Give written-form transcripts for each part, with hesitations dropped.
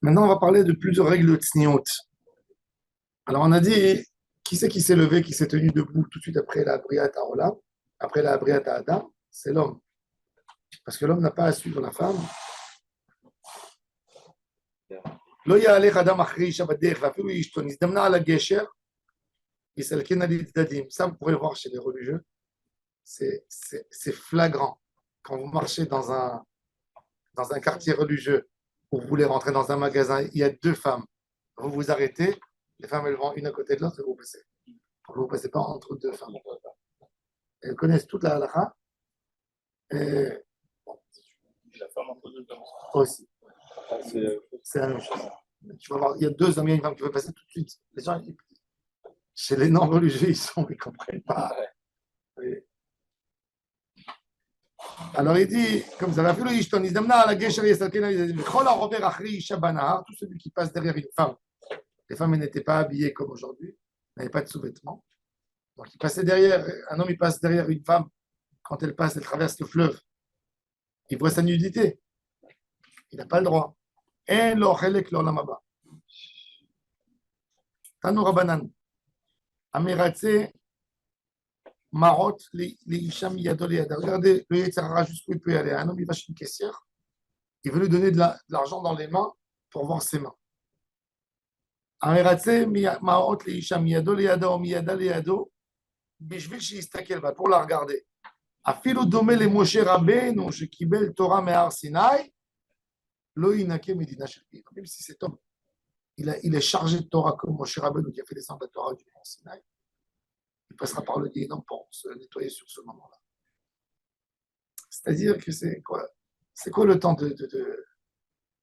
Maintenant, on va parler de plusieurs règles de tsniout. Alors, on a dit, qui c'est qui s'est levé, qui s'est tenu debout tout de suite après la Briat Olam, après la Briat Adam? C'est l'homme. Parce que l'homme n'a pas à suivre la femme. לא יהלך אדם אחרי אישה בדרך, ואפילו אשתו נזדמנה על הגשר, יסלקן על הצדדים. Ça, vous pourrez le voir chez les religieux. C'est flagrant. Quand vous marchez dans un quartier religieux, où vous voulez rentrer dans un magasin, il y a deux femmes. Vous vous arrêtez, les femmes, elles vont une à côté de l'autre et vous passez. Vous ne passez pas entre deux femmes. Elles connaissent toute la halakha. Et La femme entre deux hommes. aussi. C'est la même chose. Tu vas voir, il y a deux hommes, il y a une femme qui veut passer tout de suite. Les gens, chez les non-religieux, ils ne comprennent pas. Oui. Alors il dit, comme ça, tout celui qui passe derrière une femme, les femmes n'étaient pas habillées comme aujourd'hui, n'avaient pas de sous-vêtements. Donc il passait derrière, un homme il passe derrière une femme, quand elle passe, elle traverse le fleuve, il voit sa nudité, il n'a pas le droit. Tanou Rabanan, Amiratse, Marot, les Isham Yadol Yada. Regardez le Yetzirara jusqu'où il peut y aller. Un homme, il va chez une caissière, il veut lui donner de l'argent dans les mains pour voir ses mains. Amiratse, Marot, les Isham Yadol Yada, ou Miyada Yado, Bishvil Shistakel, pour la regarder. Afilo Domé les Moshe Rabbeinu, Shekibel Torah Mehar Sinai, Lo Inake Medina Shekibel. Même si cet homme, il est chargé de Torah comme Moshe Rabbeinu qui a fait descendre la Torah du Mont Sinaï, il passera par le Guéhénom pour se nettoyer sur ce moment-là. C'est-à-dire que c'est quoi le temps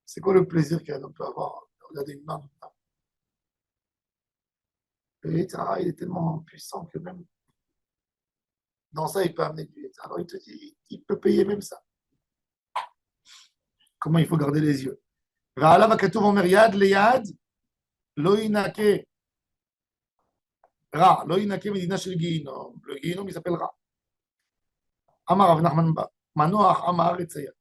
c'est quoi le plaisir qu'un homme peut avoir de regarder une main d'une femme? Le Yetzirara, il est tellement puissant que même dans ça, il peut amener du Yetzirara. Alors il te dit, il peut payer même ça. Comment il faut garder les yeux? Ra'alav hakatuv omer yad leyad lo yinake Ra, lo yinake medina shel Gehinom. Le Gehinom, il s'appelle Ra. Amar Rav Nachman Manoach Amar Etzaya.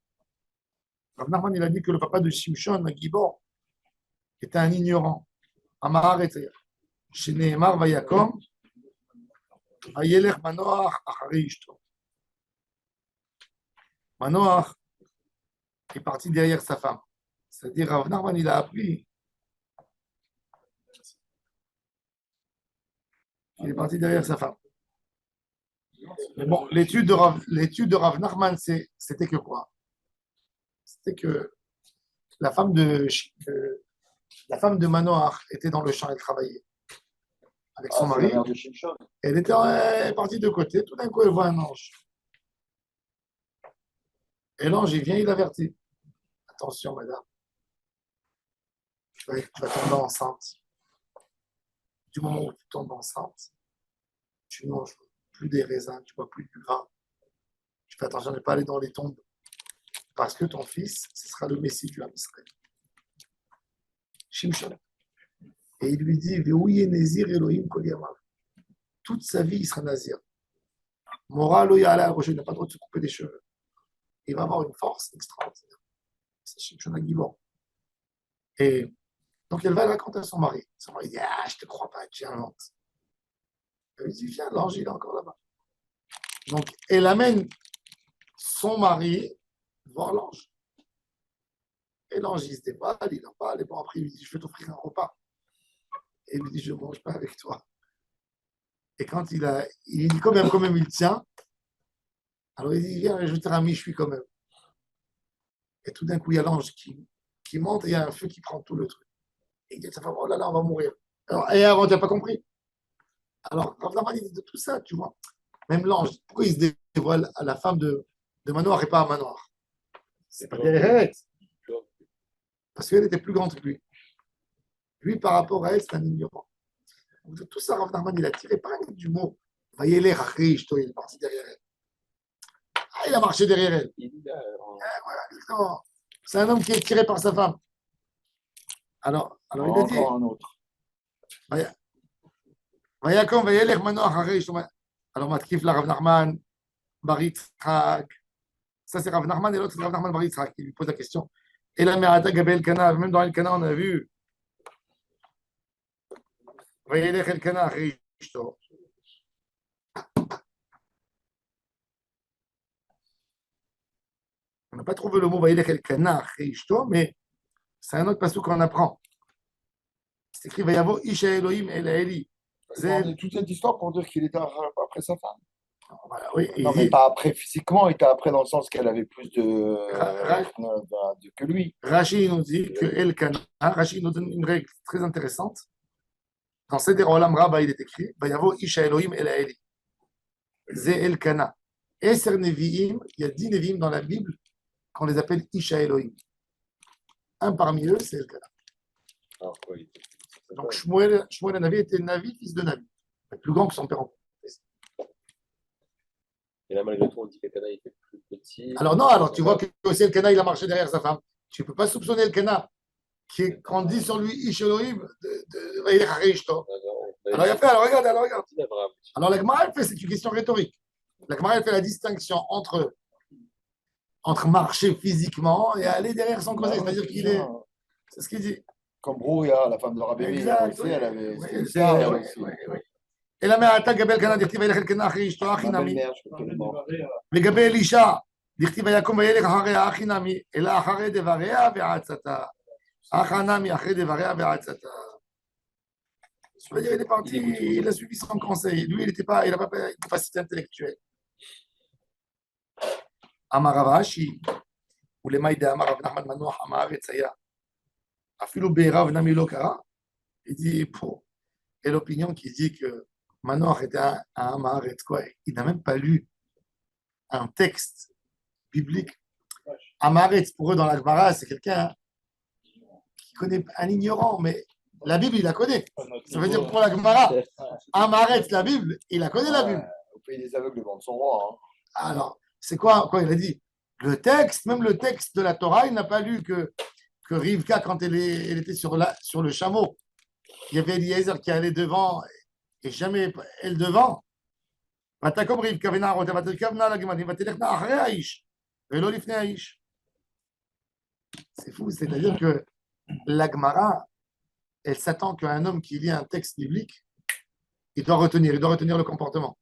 Rav Nachman, il a dit que le papa de Shimshon, Gibor, était un ignorant. Amar Etzaya. Sheneemar vayakom vayelech Manoach achari ishto. Manoach est parti derrière sa femme. C'est-à-dire, Rav Nachman, il a appris. Il est parti derrière sa femme. Mais bon, l'étude de Rav Nachman, c'était que quoi? C'était que la femme de Manoach était dans le champ, elle travaillait avec son mari. Elle était partie de côté, tout d'un coup, elle voit un ange. Et l'ange, il vient, il avertit. Attention, madame, tu vas tomber enceinte. Du moment où tu tombes enceinte, tu ne manges plus des raisins, tu ne bois plus du vin. Tu fais attention de ne pas aller dans les tombes. Parce que ton fils, ce sera le Messie du Ham Israël. Shimshon. Et il lui dit, Veouye Nezir Elohim Kol Yamav. Toute sa vie, il sera nazir. Mora lo ya'ala roche, il n'a pas le droit de se couper les cheveux. Il va avoir une force extraordinaire. C'est Shimshon Agibor. Et donc, elle va le raconter à son mari. Son mari dit, ah, je ne te crois pas, tu inventes. Elle dit, viens, l'ange, il est encore là-bas. Donc, elle amène son mari voir l'ange. Et l'ange, il se déballe, il en parle, et bon, après, il lui dit, je vais t'offrir un repas. Et il lui dit, je ne mange pas avec toi. Et quand il dit, quand même, il tient. Alors, il dit, viens, je vais te faire un michui quand même. Et tout d'un coup, il y a l'ange qui monte, et il y a un feu qui prend tout le truc. Et il dit à sa femme, oh là là, on va mourir. Alors, et avant, tu n'as pas compris. Alors, Rav Nachman, il dit de tout ça, tu vois. Même l'ange, pourquoi il se dévoile à la femme de Manoach et pas à Manoach? C'est pas derrière. Parce qu'elle était plus grande que lui. Lui, par rapport à elle, c'est un ignorant. Donc, de tout ça, Rav Nachman, il a tiré par un du mot. Voyez-les, il est parti derrière elle. Ah, il a marché derrière elle. Voilà, c'est un homme qui est tiré par sa femme. Alors il a dit. Encore un autre. Vayakom, vayelech Manoach Achari. Alors, Matkif la Rav Nachman, Bar Yitzhak. Ça, c'est Rav Nachman et l'autre, c'est Rav Nachman Bar Yitzhak. Il lui pose la question. Et la Me'ata Gabel Elkana, même dans Elkana, on a vu. Vayelech Elkana Achei Ishto. On n'a pas trouvé le mot Vayelech Elkana Achei Ishto, mais c'est un autre passage qu'on apprend. C'est écrit Vayavo Isha Elohim El Eli. C'est toute cette histoire pour dire qu'il était après sa femme. Voilà, oui, Non, mais pas après physiquement, il était après dans le sens qu'elle avait plus que lui. Rashi nous dit que Elkana, Rashi nous donne une règle très intéressante. Dans Seder Olam Rabba, il est écrit Vayavo Isha Elohim El Eli. Ze Elkana. Eser Nevi'im, il y a 10 Nevi'im dans la Bible qu'on les appelle Isha Elohim. Un parmi eux, c'est Elkana. Alors, quoi, il était- Donc Shmuel le Navi était Navi, fils de Navi, plus grand que son père. Et là, malgré tout, on dit qu'Elkana était plus petit. Alors non, alors tu vois que aussi Elkana, il a marché derrière sa femme. Tu ne peux pas soupçonner Elkana, qu'on dit sur lui Ish Elohim, de Vayelech Achei Ishto. Alors il a fait, alors regarde. Alors la Gemara, elle fait, c'est une question rhétorique. La Gemara, elle fait la distinction entre marcher physiquement et aller derrière son conseil. C'est-à-dire qu'il est. C'est ce qu'il dit. Comme Brouya, la femme de Rabbi Exact. aussi, elle avait. Oui, c'était c'est- ça, oui, elle oui, aussi. oui. Et la mère attaque Gabel Kana, dit Vayelech Elkana Achei Ishto Achei Ma Nami. belle-mère, je crois qu'elle est morte. לגבי אלישע, דכתיב ויקום וילך אחריה אחי נמי, אלא אחרי דבריה ועצתה. אחא נמי אחרי דבריה ועצתה. Je veux dire, il est parti, il a suivi son conseil. Lui, il n'a pas une capacité intellectuelle. אמר רב אשי, ולמאי דאמר רב נחמן מנוח, עם הארץ היה. אפילו ברב נמי לא קרא. Il dit, pour. Et l'opinion qui dit que Manoach était un Amaharet, quoi. Il n'a même pas lu un texte biblique. Amaretz, pour eux, dans la Gemara, c'est quelqu'un qui connaît un ignorant, mais la Bible, il la connaît. Ça veut dire pour la Gemara, Amaretz, la Bible, il la connaît, la Bible. Au pays des aveugles, devant son roi. Alors, c'est quoi il a dit? Le texte, même le texte de la Torah, il n'a pas lu que Rivka, quand elle était sur le chameau, il y avait Eliezer qui allait devant et jamais elle devant. ותקום רבקה ונערותיה ותרכבנה לגמלים ותלכנה אחרי האיש ולא לפני האיש. C'est fou, c'est-à-dire que la Gemara, elle s'attend qu'un homme qui lit un texte biblique, il doit retenir le comportement.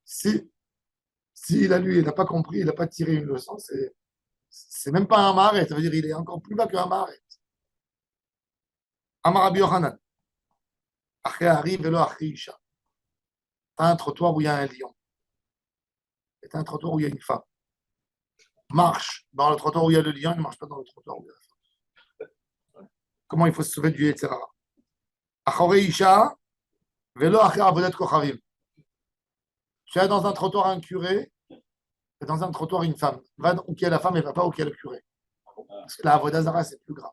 S'il a lu, il n'a pas compris, il n'a pas tiré une leçon, c'est même pas un Maharet, ça veut dire qu'il est encore plus bas qu'un Maharet. Amar Rabbi Yochanan, Achei Hari velo Achei Isha. T'as un trottoir où il y a un lion. Et t'as un trottoir où il y a une femme. Marche dans le trottoir où il y a le lion, ne marche pas dans le trottoir où il y a la femme. Comment il faut se sauver du etc. Achorei Isha, velo Achei Avodat Kochavim. Tu es dans un trottoir un curé, et dans un trottoir une femme. Va où il y a la femme et va pas où il y a le curé. Parce que la Avodah Zara, c'est plus grave.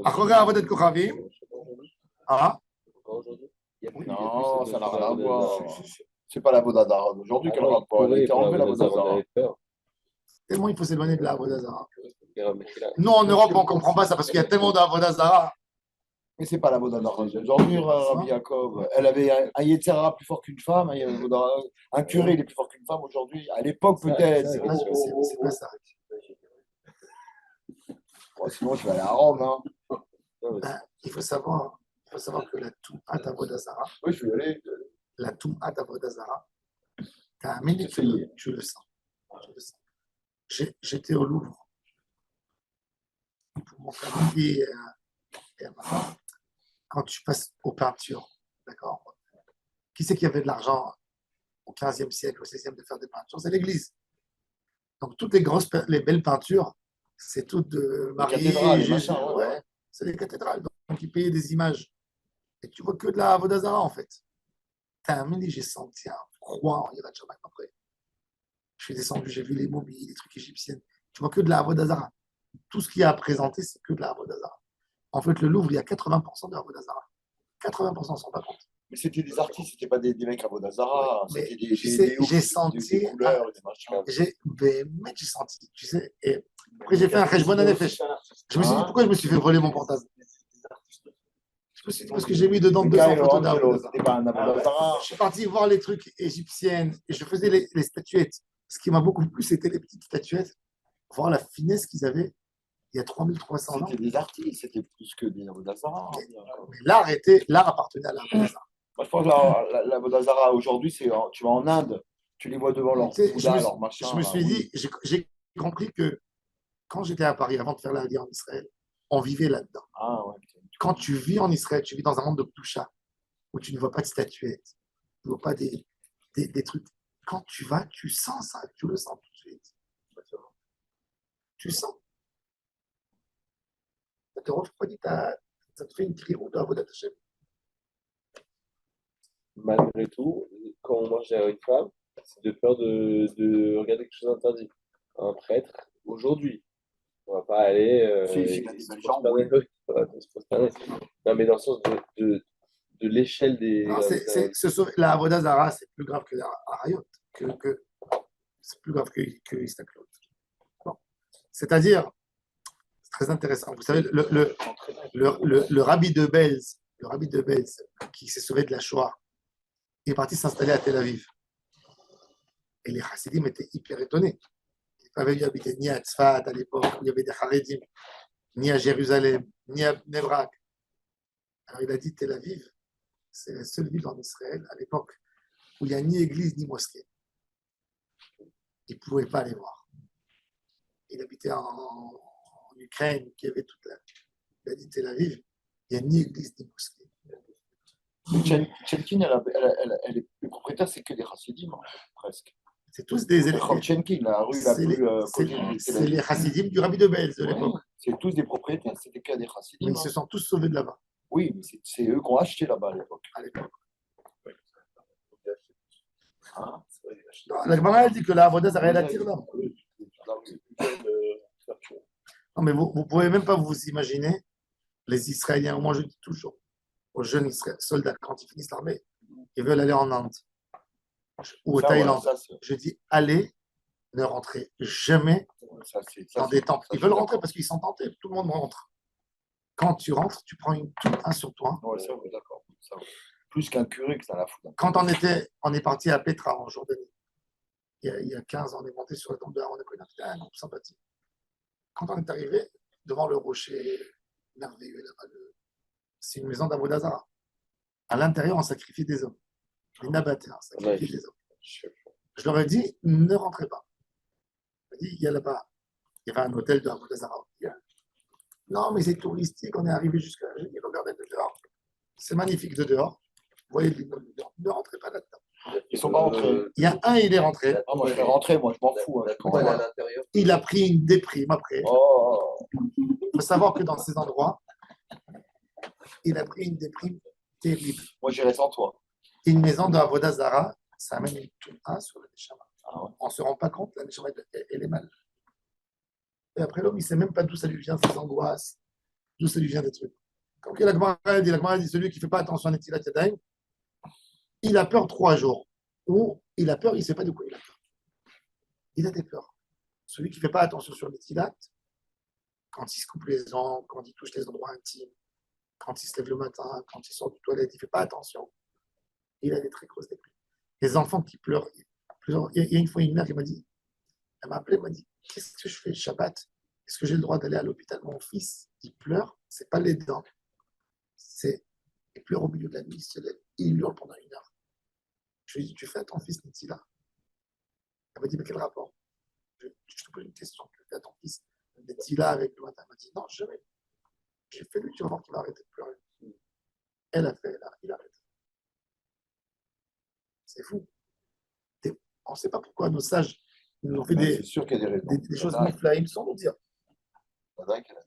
Achorei Avodat Kochavim. Ah, Non, ça n'a rien à voir. C'est pas la Vodazara d'aujourd'hui qu'elle rentre pas. Elle a été enlevée, la Vodazara. tellement il faut s'éloigner de la Avodah Zara. Nous, en Europe, on ne comprend pas ça parce qu'il y a tellement d'Avodah Zara. Mais c'est pas la Vodazara. Aujourd'hui, Rabbi Yaakov, elle avait un Yetzera plus fort qu'une femme. Un curé, il est plus fort qu'une femme aujourd'hui. À l'époque, peut-être. C'est pas ça. Bon, sinon, je vais aller à Rome. Hein. Il faut savoir que la Toum'at Avodah Zara, Oui, je vais y aller. la Toum'at Avodah Zara, t'as un minute, tu le sens. J'étais au Louvre pour mon famille et à ma femme. Quand tu passes aux peintures, d'accord? Qui c'est qui avait de l'argent au 15e siècle, au 16e de faire des peintures? C'est l'Église. Donc toutes les belles peintures, c'est toutes de Marie, cathédrales, les Jésus, machins, ouais. ouais. C'est des cathédrales. Donc ils payaient des images. Et tu vois que de la Avodah Zara en fait. T'as un mini, j'ai senti un froid en Irak Shabbat après. Je suis descendu, j'ai vu les momies, les trucs égyptiens. Tu vois que de la Avodah Zara. Tout ce qu'il y a à présenter, c'est que de la Avodah Zara. En fait, le Louvre, il y a 80% de la Avodah Zara. 80% ne sont pas compte. Mais c'était des artistes, c'était pas des mecs à Vodazara. Mais C'était des tu sais, ouf, j'ai senti des couleurs, des machins. j'ai senti, tu sais. Et après, j'ai fait un Cheshbon Hanefesh. Je me suis dit, pourquoi je me suis fait voler mon portable? Je me suis dit, parce que j'ai mis dedans 200 photos d'Avodah Zara. C'était pas un Vodazara. Je suis parti voir les trucs égyptiennes et je faisais les statuettes. Ce qui m'a beaucoup plu, c'était les petites statuettes, voir la finesse qu'ils avaient il y a 3300 ans. C'était des artistes, c'était plus que des Avodah Zarah. Mais l'art appartenait à l'Avodah Zarah. Moi, je pense que l'Avodah Zarah aujourd'hui, tu vas en Inde, tu les vois devant leur Tu sais, Bouddha, leur machin. je me là, suis oui. dit, j'ai compris que quand j'étais à Paris, avant de faire la vie en Israël, on vivait là-dedans. Ah ouais. Quand tu vis en Israël, tu vis dans un monde de Ptusha, où tu ne vois pas de statuettes, tu ne vois pas des trucs. Quand tu vas, tu sens ça, tu le sens tout de suite. Tu sens. Ça te refroidit, ça te fait une criou de Avodat Hashem. Malgré tout, quand on mange derrière une femme, c'est de peur de regarder quelque chose d'interdit. Un prêtre, aujourd'hui, on va pas aller. Si, il a des belles jambes, oui. On se prosterner. Non, mais dans le sens de l'échelle des. Non, la Avodah Zarah, c'est plus grave que la Harayot, c'est plus grave que Istaklot. Bon. C'est-à-dire, c'est très intéressant. Vous savez, le rabbi de Belz, qui s'est sauvé de la Shoah, il est parti s'installer à Tel Aviv. Et les Hasidim étaient hyper étonnés. Ils n'avaient vu habiter ni à Tzfat à l'époque où il y avait des Haredim, ni à Jérusalem, ni à Bnei Brak. Alors il a dit Tel Aviv, c'est la seule ville en Israël à l'époque où il n'y a ni église ni mosquée. Il ne pouvait pas aller voir. Il habitait en Ukraine, qui avait toute la. Il a dit Tel Aviv, il n'y a ni église ni mosquée. Chenkin, elle est plus propriétaire, c'est que des Hasidim, hein, presque. C'est tous des Rachel Chenkin, la rue la plus connue de Tel c'est Aviv. les Hasidim du rabbi de Belz de l'époque. Ouais, c'est tous des propriétaires, c'était que des Hasidim. Mais ils se sont tous sauvés de là-bas. Oui, mais c'est eux qui ont acheté là-bas à l'époque. Ah, Non, la Gemara elle dit que la Avodah Zarah elle attire l'homme. Non, mais vous ne pouvez même pas vous imaginer les Israéliens. Moi, je dis toujours aux jeunes soldats, quand ils finissent l'armée, ils veulent aller en Inde ou au Thaïlande. Je dis, allez, ne rentrez jamais dans des temples. Ils veulent rentrer parce qu'ils sont tentés. Tout le monde rentre. Quand tu rentres, tu prends un sur toi. Ouais, ça, oui, d'accord. Plus qu'un curé que ça la fout. Quand on est parti à Petra, en Jordanie, il y a 15 ans, on est monté sur le temple de Aaron, on a un groupe sympathique. Quand on est arrivé devant le rocher merveilleux là-bas, c'est une maison d'Avodah Zarah. À l'intérieur, on sacrifie des hommes. Les Nabatéens sacrifient des hommes. Je leur ai dit, ne rentrez pas. Je dit, il y a là-bas, il y avait un hôtel de Avodah Zarah. Non, mais c'est touristique, on est arrivé jusqu'à là. J'ai dit, regardez de dehors. C'est magnifique de dehors. Vous voyez l'immeuble de dehors. Ne rentrez pas là-dedans. Ils sont pas rentrés. Il y a un, il est rentré. Ah, moi, je vais rentrer, moi, je m'en fous. Hein. Comment elle est à l'intérieur? Il a pris une déprime après. Oh. Il faut savoir que dans ces endroits, il a pris une déprime terrible. Moi, j'irai sans toi. Une maison de Avodah Zarah, ça amène une touma sur le Neshama. Ah ouais. On ne se rend pas compte, la Neshama, elle est mal. Et après, l'homme, il ne sait même pas d'où ça lui vient, ses angoisses, d'où ça lui vient des trucs. Comme la Gemara dit, celui qui ne fait pas attention à Netilat Yadayim, il a peur 3 jours. Ou il a peur, il ne sait pas de quoi il a peur. Il a des peurs. Celui qui ne fait pas attention sur Netilat, quand il se coupe les ongles, quand il touche les endroits intimes, quand il se lève le matin, quand il sort du toilette, il ne fait pas attention. Il a des très grosses déprimes. Les enfants qui pleurent. Il y a une fois une mère qui m'a dit, elle m'a appelé, elle m'a dit, qu'est-ce que je fais Shabbat? Est-ce que j'ai le droit d'aller à l'hôpital? Mon fils, il pleure, c'est pas les dents. Il pleure au milieu de la nuit, il se lève, il hurle pendant 1 heure. Je lui ai dit, tu fais à ton fils Nitila? Elle m'a dit, mais quel rapport? Je te pose une question, tu fais à ton fils Nitila avec le matin? Elle m'a dit, non, jamais. J'ai fait lui, tu vas voir qu'il va arrêter de pleurer. Elle a fait, il arrête. C'est fou. On ne sait pas pourquoi nos sages nous ont fait C'est sûr qu'il y a des choses miflaïm sans nous dire.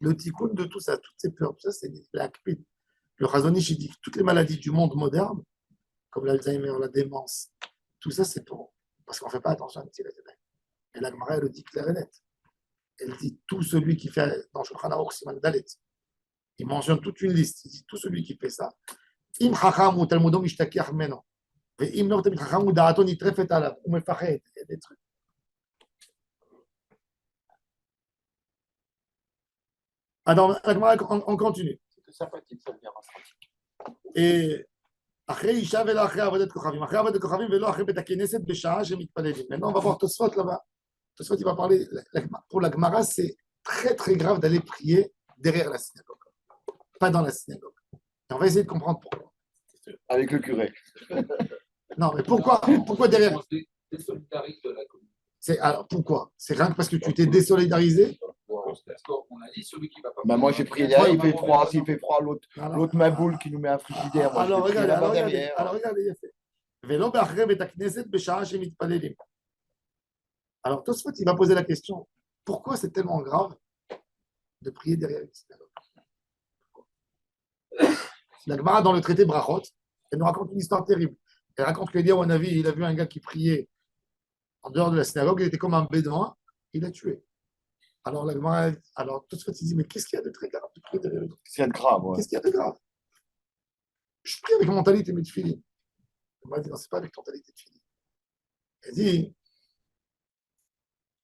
Le tikkun de tout ça, toutes ces peurs, tout ça, c'est l'akpid. Le Chazonish, il dit que toutes les maladies du monde moderne, comme l'Alzheimer, la démence, tout ça, c'est parce qu'on ne fait pas attention à Netilat Yadayim. Et la Gemara, elle le dit clair et net. Elle dit tout celui qui fait, dans Shulchan Aruch Siman Dalet, il mentionne toute une liste. Il dit tout celui qui fait ça, im chacham ou talmudom ishtakiach meno, ve'im lo tamid chacham ou da'ato nitrefet alav, ou mefachet, des trucs. Alors, on continue. C'est sympathique, ça devient sympathique. Et אחרי אישה ולא אחרי עבודת כוכבים, אחרי עבודת כוכבים ולא אחרי בית הכנסת בשעה שמתפללים. Maintenant, on va voir Tosfot là-bas. Tosfot, il va parler. Pour la Gemara, c'est très très grave d'aller prier derrière la synagogue, pas dans la synagogue. Et on va essayer de comprendre pourquoi. Avec le curé. Non, mais pourquoi derrière? On se désolidarise de la communauté. Alors pourquoi? C'est rien que parce que tu t'es désolidarisé? Parce qu'on a dit celui qui va pas. Bah, moi, j'ai prié derrière, il fait froid. S'il fait froid, l'autre maboule qui nous met un frigidaire. Moi, Alors je vais prier regardez, là-bas derrière. alors regardez, il a fait. Vélo b'achrei bet hakneset b'sha'ah shemitpalelim. Alors Tosfot, il va poser la question, pourquoi c'est tellement grave de prier derrière une synagogue? La Gemara, dans le traité Brachot, elle nous raconte une histoire terrible. Elle raconte qu'Eliyahu Hanavi, il a vu un gars qui priait en dehors de la synagogue, il était comme un bédouin, il l'a tué. Alors la Gemara, alors Tosfot, il dit, mais qu'est-ce qu'il y a de très grave de prier derrière une synagogue? C'est grave, ouais. Qu'est-ce qu'il y a de grave? Je prie avec mon talit et mes tefilines. Il m'a dit, non, c'est pas avec ton talit et tefilines. Elle dit,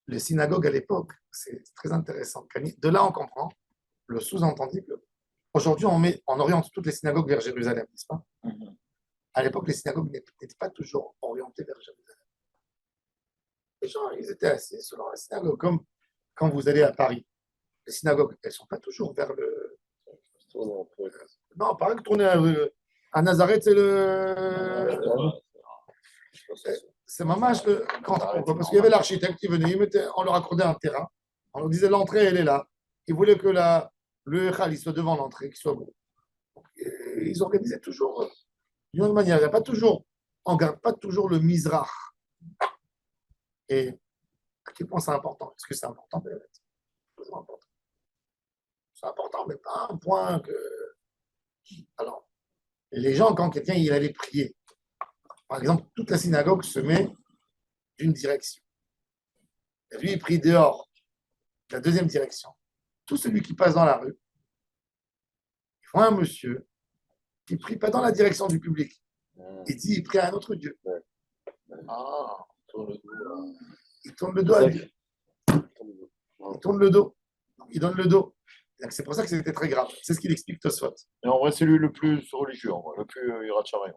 les synagogues à l'époque, c'est très intéressant. De là, on comprend le sous-entendu que aujourd'hui, on oriente toutes les synagogues vers Jérusalem, n'est-ce pas? À l'époque, les synagogues n'étaient pas toujours orientées vers Jérusalem. Les gens, ils étaient assis selon la synagogue, comme quand vous allez à Paris. Les synagogues, elles ne sont pas toujours vers le. Non, pareil que tourner à Nazareth, c'est le. C'est mamage parce qu'il y avait l'architecte qui venait, on leur accordait un terrain, on leur disait l'entrée, elle est là. Ils voulaient que le Echal soit devant l'entrée, qu'il soit beau. Et ils organisaient toujours d'une autre manière. Il y a pas toujours, on ne garde pas toujours le Mizrach. Et à quel point c'est important? Est-ce que c'est important? C'est important, mais pas à un point que. Alors, les gens, quand quelqu'un il allait prier, par exemple, toute la synagogue se met d'une direction. Et lui, il prie dehors, la deuxième direction. Tout celui qui passe dans la rue, il voit un monsieur qui ne prie pas dans la direction du public. Il dit, il prie à un autre Dieu. Ah, Il tourne le dos à Dieu. Il tourne le dos. Il donne le dos. C'est pour ça que c'était très grave. C'est ce qu'il explique Tosfot. et en vrai, c'est lui le plus religieux, le plus iracharé.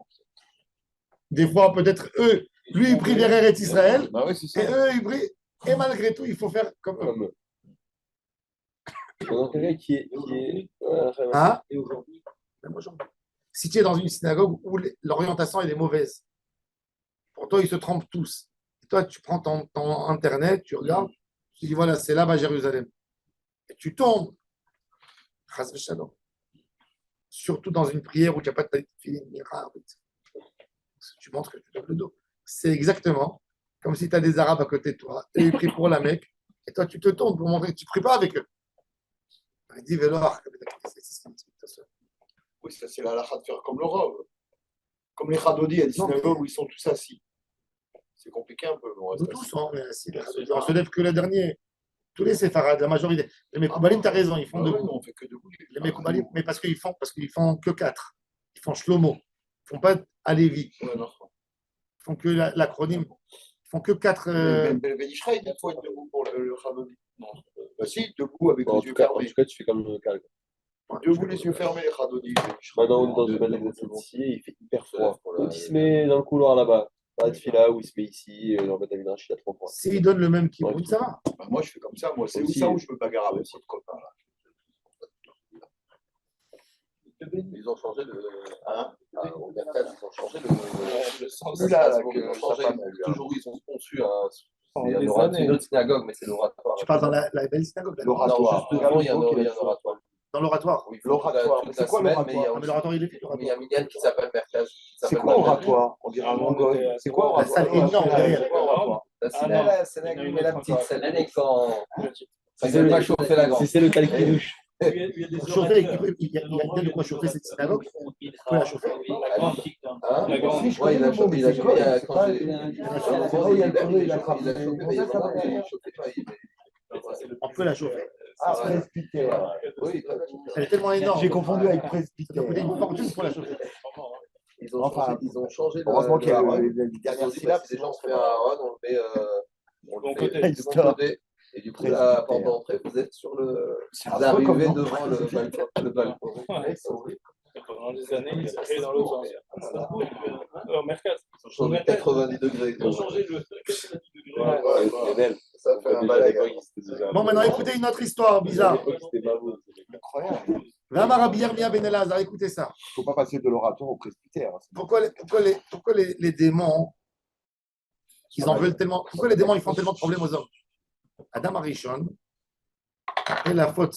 Des fois, peut-être eux, lui, il prie derrière Eretz Israël, Bah oui, c'est ça. et eux, ils prient. Et malgré tout, il faut faire comme eux. Comme eux. Donc, quelqu'un qui est. Hein? Et aujourd'hui, Même aujourd'hui. Si tu es dans une synagogue où l'orientation elle est mauvaise, pour toi, ils se trompent tous. Et toi, tu prends ton internet, tu regardes, tu dis voilà, c'est là-bas Jérusalem. Et tu tombes. Chas v'shalom. Surtout dans une prière où tu n'as pas de talit tefilin, tu montres que tu donnes le dos. C'est exactement comme si tu as des Arabes à côté de toi, et ils prient pour la Mecque, et toi, tu te tournes pour montrer que tu ne pries pas avec eux. Il dit Veloach, c'est ce qu'il explique. Oui, ça, c'est la halakha de faire comme le Rav. Comme les Chadodi, il y a des synagogues où ils sont tous assis. C'est compliqué un peu. Nous tous, on est assis. On se lève que le dernier. Tous les séfarades, la majorité. Les Mekoubalim, tu as raison, ils font debout. On fait que debout. Les Mekoubalim, mais parce qu'ils font que 4. Ils font Shlomo. Ils ne font pas Alevi. Ouais, non. Ils font que l'acronyme. Ils font que 4. Ben Ishraï, il faut être debout pour le Chadodi. Non. Bah si, debout avec En les yeux tout cas, fermés. tu fais comme le calme. Debout les yeux fermés, les Chadodi. Maintenant, on est dans une belle exercice ici, il fait hyper froid. Donc, il se met dans le couloir là-bas. Pas de fila où il se met ici, dans le Betamidrash, il a trop froid. S'ils donnent le même kibbout, ça va. Bah, moi, je fais comme ça. Moi, c'est Aussi, ça où je me bagarre avec votre copain. Là. Ils ont changé de. Hein Au Berkane, ils ont changé de. Le sens là, Ils ont changé. Toujours, ils ont conçu un. des C'est années. une autre synagogue, mais c'est l'oratoire. Tu parles dans la belle synagogue. là. L'oratoire. Non, juste devant, il y a un oratoire. Dans l'oratoire. Oui, L'oratoire. toute C'est la quoi semaine, l'oratoire? mais il y a Ah, mais l'oratoire, il est fait. Il y a un minyan qui s'appelle Merkaz. C'est quoi oratoire? On dirait un mongol. C'est quoi La salle énorme derrière. C'est non. la grille, mais la petite salle annexe quand. C'est C'est pas chauffer la grande. Si c'est le tal qui douche. Pour chauffer, il y a bien de quoi chauffer cette synagogue. Il faut la chauffer. Hein? La grande. Ouais, il a chauffé, il a chauffé quand j'ai. On peut la chauffer. Ah, presbytère. Oui, Elle est tellement énorme. J'ai confondu avec Ça doit presbytère. coûter une fortune pour la chauffer. ils ont changé Heureusement qu'il y a le les dernière dernières syllabe, syllabes. c'est gens se fait un run, on le met Bon du côté. bon côté. Et du coup, la porte d'entrée, vous êtes sur le. Vous arrivez devant le balcon. Pendant des années, ils ont créé dans l'autre sens. Mercat. Ils ont changé 90 degrés. Ils ont changé le 90 degrés. Et belle. Ça fait un Déjà, à balai. l'époque, c'était déjà. Bon, maintenant, écoutez une autre histoire Déjà, à bizarre. l'époque, c'était Mavot. Incroyable. Vama Rabbi Yirmiyah ben Elazar, écoutez ça. Il ne faut pas passer de l'oratoire au presbytère. Pourquoi les démons, ils en veulent tellement, pourquoi les démons, ils font tellement de problèmes aux hommes? Adam Arishon, après la faute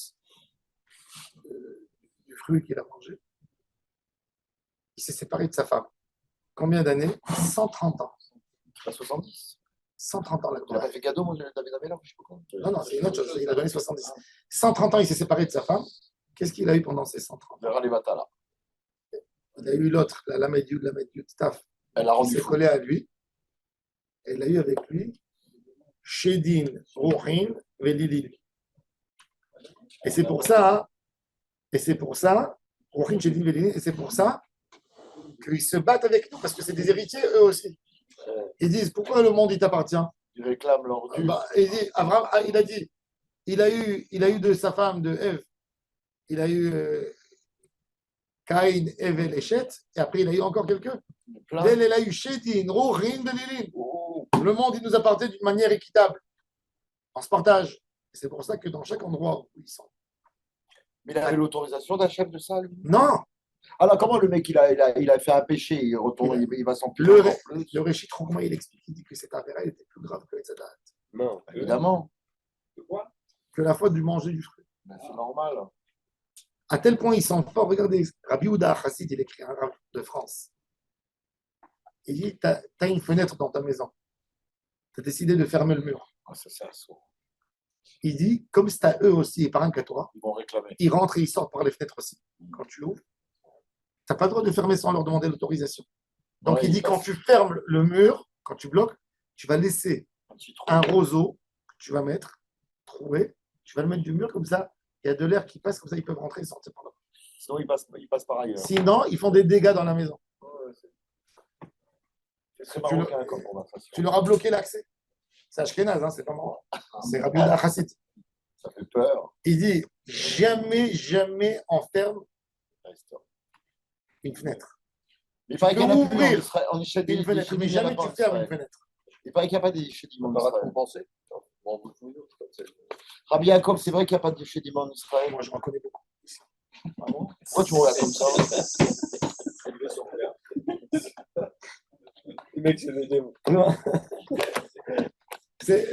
du fruit qu'il a mangé, il s'est séparé de sa femme. Combien d'années? 130 ans. Pas 70. 130 ans, la Il n'a pas fait cadeau, moi, David Amela, je sais pas quoi. Non, non, c'est une autre chose. Il a donné 70. 130 ans, il s'est séparé de sa femme. Qu'est-ce qu'il a eu pendant ces 130 ans? Vers les Matala. Il a eu l'autre, la Lamed Yud, Taf, Elle a qui rendu s'est fou. collé à lui. Et il a eu avec lui Shedin, Ruhin, Velili. Et c'est pour ça, Ruhin, Shedin, Velili, et c'est pour ça qu'ils se battent avec nous, parce que c'est des héritiers, eux aussi. Ils disent, pourquoi le monde, il t'appartient? Ils réclament leur dû. Il dit, Abraham, il a dit, il a eu de sa femme, de Ève, il a eu Caïn, Ève et Chet, et après il a eu encore quelqu'un. Plein. D'elle, elle a eu Shetin, Ruhin, Velili. Oh. Le monde, il nous appartient d'une manière équitable. On se partage. Et c'est pour ça que dans chaque endroit où ils sont. Mais il avait l'autorisation d'un chef de ça, lui. Non, Alors, comment le mec, il a fait un péché, il retourne, il va s'en le, encore plus. le Réchit Trougma, il explique, il dit que cette affaire était plus grave que les Tzadat. Non. Évidemment. Que la faute du manger du fruit. Ben, c'est normal. À tel point, ils sont forts. Regardez, Rabbi Houda Chassid, il écrit un rave de France. Il dit, tu as une fenêtre dans ta maison. Tu as décidé de fermer le mur. Ah, ça, c'est un saut. Il dit, comme c'est à eux aussi et pas rien qu'à toi, Ils vont réclamer. ils rentrent et ils sortent par les fenêtres aussi. Quand tu ouvres, tu n'as pas le droit de fermer sans leur demander l'autorisation. Donc Ouais, il dit, passe quand tu fermes le mur, quand tu bloques, tu vas laisser un petit trou. un roseau que tu vas mettre, trouver, tu vas le mettre du mur comme ça, il y a de l'air qui passe, comme ça ils peuvent rentrer et sortir par là. Sinon, il passe par ailleurs. Sinon, ils font des dégâts dans la maison. C'est tu le- marocain comme conversation. Tu leur as bloqué l'accès. C'est Ashkenaz, hein, c'est pas moi. C'est Rabbi Houda Chassid. Ça fait peur. Il dit, jamais on ferme une fenêtre. Il paraît peux qu'il y en a plus ouvrir en Israël. En Israël, Une fenêtre, mais jamais tu fermes une fenêtre. Il paraît qu'il n'y a pas de chédim en On aura Israël. compensé. Bon, vous pouvez nous, comme ça. Rabbi Yaakov, c'est vrai qu'il n'y a pas de chédim en Israël. Moi, je m'en connais beaucoup. Ah bon Pourquoi tu me regardes comme ça? Le mec, c'est le démon. C'est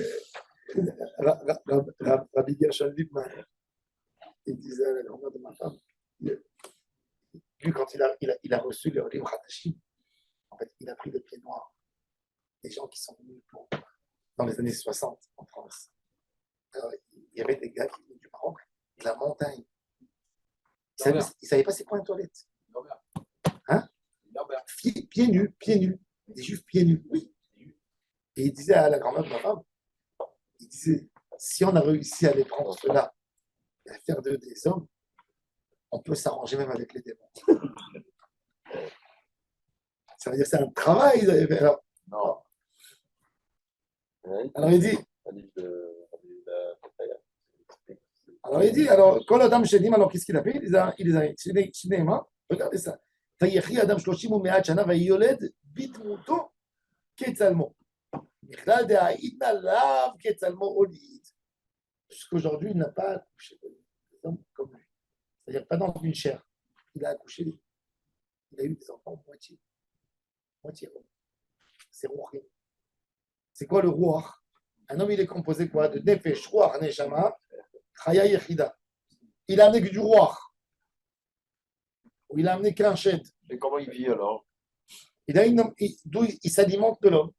Rabbi Gershon Liebman. Il disait à la grand-mère de ma femme, lui, quand il a reçu le livre Hatashim, en fait, il a pris le pied noir. Des gens qui sont venus dans les années 60 en France. Alors, il y avait des gars qui venaient du Maroc, de la montagne. Ils ne savaient pas c'est quoi une toilette. Hein? Pieds nus. Des juifs pieds nus, oui. Et il disait à la grand-mère de ma femme, il disait, si on a réussi à les prendre ceux-là et à faire d'eux des hommes, on peut s'arranger même avec les démons. Ça veut dire que c'est un travail. Ils avaient fait. Non. Alors il dit, Un livre de Kol Adam Shedim, alors qu'est-ce qu'il a fait? Il les a Shineima, regardez ça. Vayechi Adam 30 ומאה שנה ויולד בדמותו כצלמו. בכלל דהעידנא לאו כצלמו הוליד. Jusqu'aujourd'hui, il n'a pas accouché des hommes comme lui. C'est-à-dire pas dans une chair. Il a accouché, il a eu des enfants moitié homme. C'est Ruach. C'est quoi le Ruach? Un homme, il est composé quoi? De Nefesh, Ruach, Neshama, Chaya Yechida. Il a amené que du Ruach. Ou il a amené qu'un Shed. Et comment il vit alors? D'où il s'alimente de l'homme.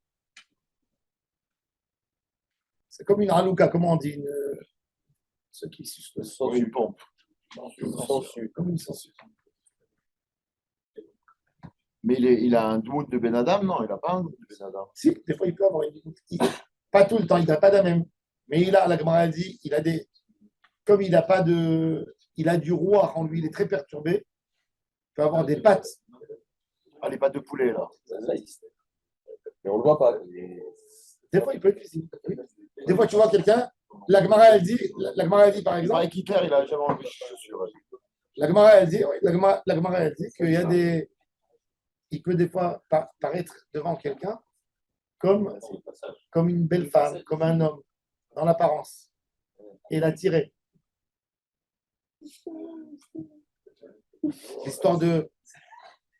C'est comme une halouka, comment on dit ceux qui sucent le sang. Une pompe. Comme une sangsue. Mais il a un doute de Ben Adam? Non, il n'a pas un doute de Ben Adam. Si, des fois, il peut avoir une pas tout le temps, il n'a pas la même. Mais il a, la Gemara dit, il a des. Comme il n'a pas de. Il a du roi en lui, il est très perturbé. Il peut avoir des pattes. Ah, les pattes de poulet, là. Mais on ne le voit pas. Des fois, il peut être visible. Des fois, tu vois quelqu'un, la Gemara, elle dit, par Il exemple. paraît qu'Hitler, il n'a jamais enlevé ses chaussures. La Gemara, elle dit, oui, la Gemara, elle dit qu'il y a des. Il peut des fois paraître devant quelqu'un comme une belle femme, comme un homme. dans l'apparence. Et il a tiré. L'histoire de.